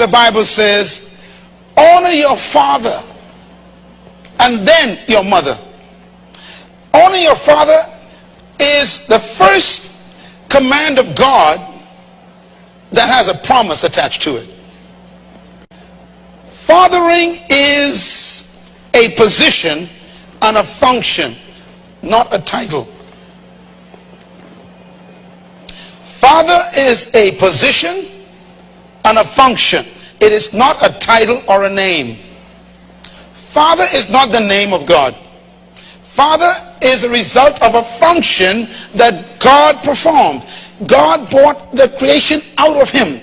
the Bible says, honor your father and then your mother. Honor your father is the first command of God that has a promise attached to it. Fathering is a position and a function, not a title. Father is a position and a function. It is not a title or a name. Father is not the name of God. Father is a result of a function that God performed. God brought the creation out of him.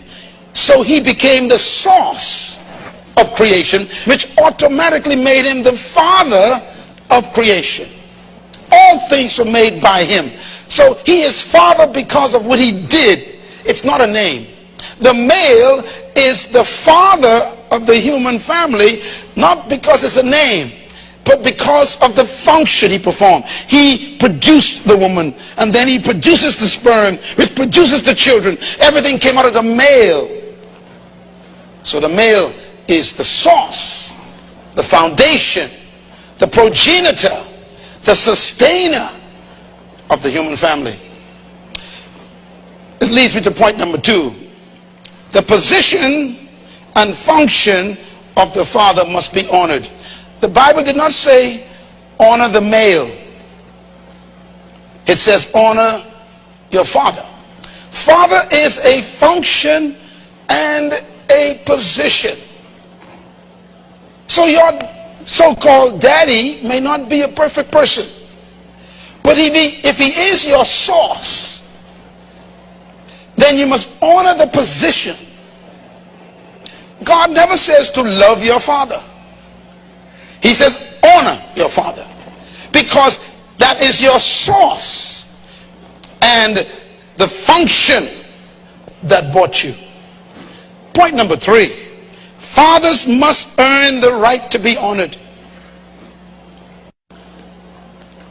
So he became the source of creation, which automatically made him the father of creation. All things were made by him. So he is father because of what he did. It's not a name. The male is the father of the human family, not because it's a name, but because of the function he performed. He produced the woman, and then he produces the sperm, which produces the children. Everything came out of the male. So the male is the source, the foundation, the progenitor, the sustainer of the human family. This leads me to point number 2. The position and function of the father must be honored. The Bible did not say honor the male. It says honor your father. Father is a function and a position. So your so-called daddy may not be a perfect person. But if he is your source, then you must honor the position. God never says to love your father. He says honor your father, because that is your source and the function that brought you. Point number 3. Fathers must earn the right to be honored.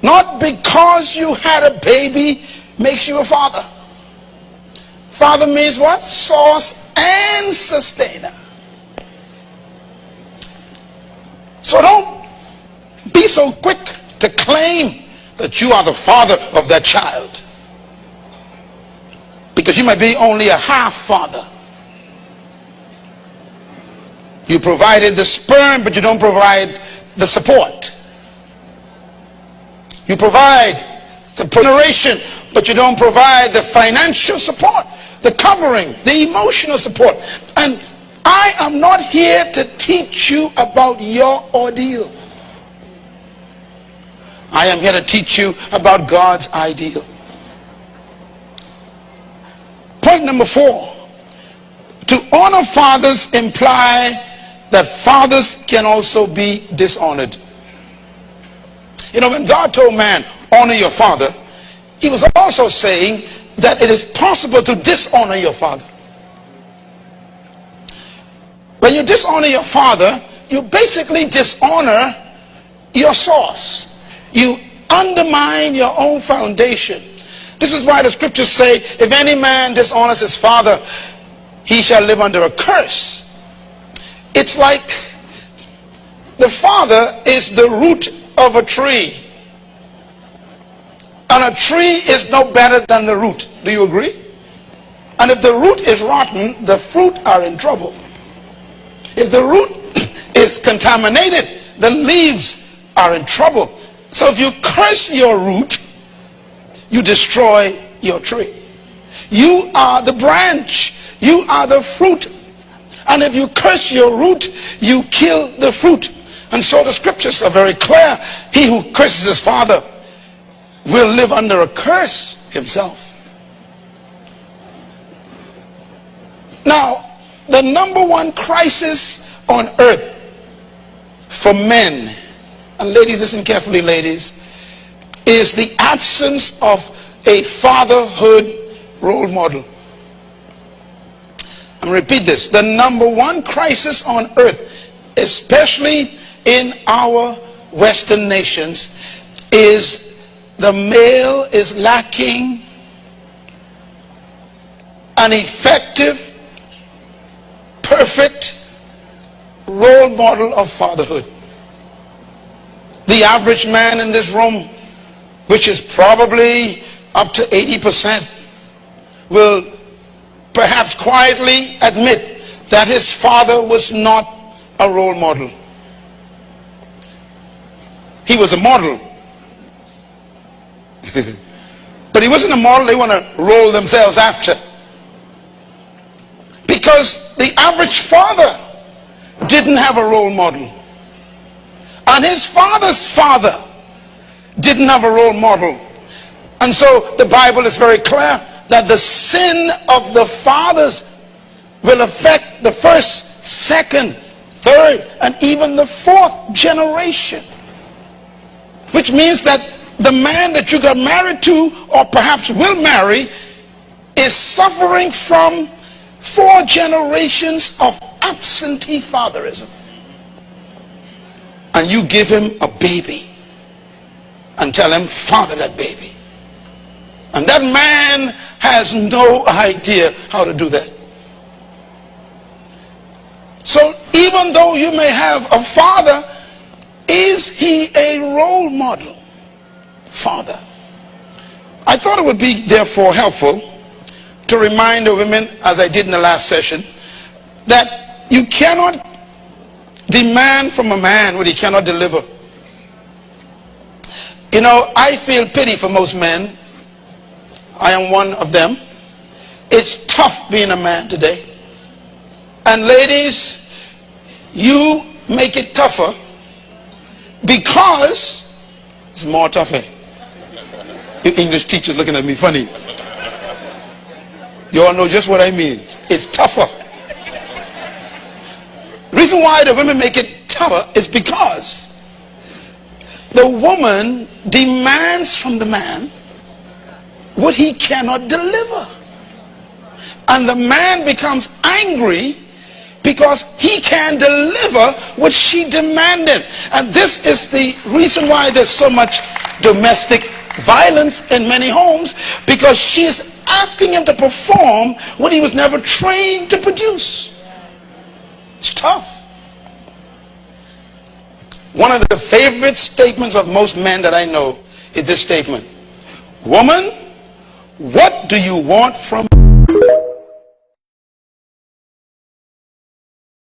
Not because you had a baby makes you a father. Father means what? Source and sustainer. So don't be so quick to claim that you are the father of that child, because you might be only a half father. You provided the sperm, but you don't provide the support. You provide the generation, but you don't provide the financial support, the covering, the emotional support. And I am not here to teach you about your ordeal. I am here to teach you about God's ideal. Point number 4. To honor fathers imply that fathers can also be dishonored. You know, when God told man, honor your father, he was also saying that it is possible to dishonor your father. When you dishonor your father, you basically dishonor your source. You undermine your own foundation. This is why the scriptures say, if any man dishonors his father, he shall live under a curse. It's like the father is the root of a tree, and a tree is no better than the root. Do you agree? And if the root is rotten, the fruit are in trouble. If the root is contaminated, the leaves are in trouble. So if you curse your root, you destroy your tree. You are the branch, you are the fruit, and if you curse your root, you kill the fruit. And so the scriptures are very clear. He who curses his father will live under a curse himself. Now, the number one crisis on earth for men, and ladies, listen carefully, ladies, is the absence of a fatherhood role model. I'm going to repeat this. The number one crisis on earth, especially in our Western nations, is the male is lacking an effective perfect role model of fatherhood. The average man in this room, which is probably up to 80%, will perhaps quietly admit that his father was not a role model. He was a model. But he wasn't a model they want to roll themselves after. Because the average father didn't have a role model. And his father's father didn't have a role model. And so the Bible is very clear that the sin of the fathers will affect the first, second, third, and even the fourth generation. Which means that the man that you got married to, or perhaps will marry, is suffering from 4 generations of absentee fatherism. And you give him a baby and tell him, father that baby. And that man has no idea how to do that. So even though you may have a father, is he a role model father? I thought it would be therefore helpful to remind the women, as I did in the last session, that you cannot demand from a man what he cannot deliver. You know, I feel pity for most men. I am one of them. It's tough being a man today. And ladies, you make it tougher because it's more tougher. You English teachers looking at me funny. You all know just what I mean. It's tougher. The reason why the women make it tougher is because the woman demands from the man what he cannot deliver. And the man becomes angry because he can deliver what she demanded. And this is the reason why there's so much domestic violence in many homes, because she's asking him to perform what he was never trained to produce. It's tough. One of the favorite statements of most men that I know is this statement: woman, what do you want from me?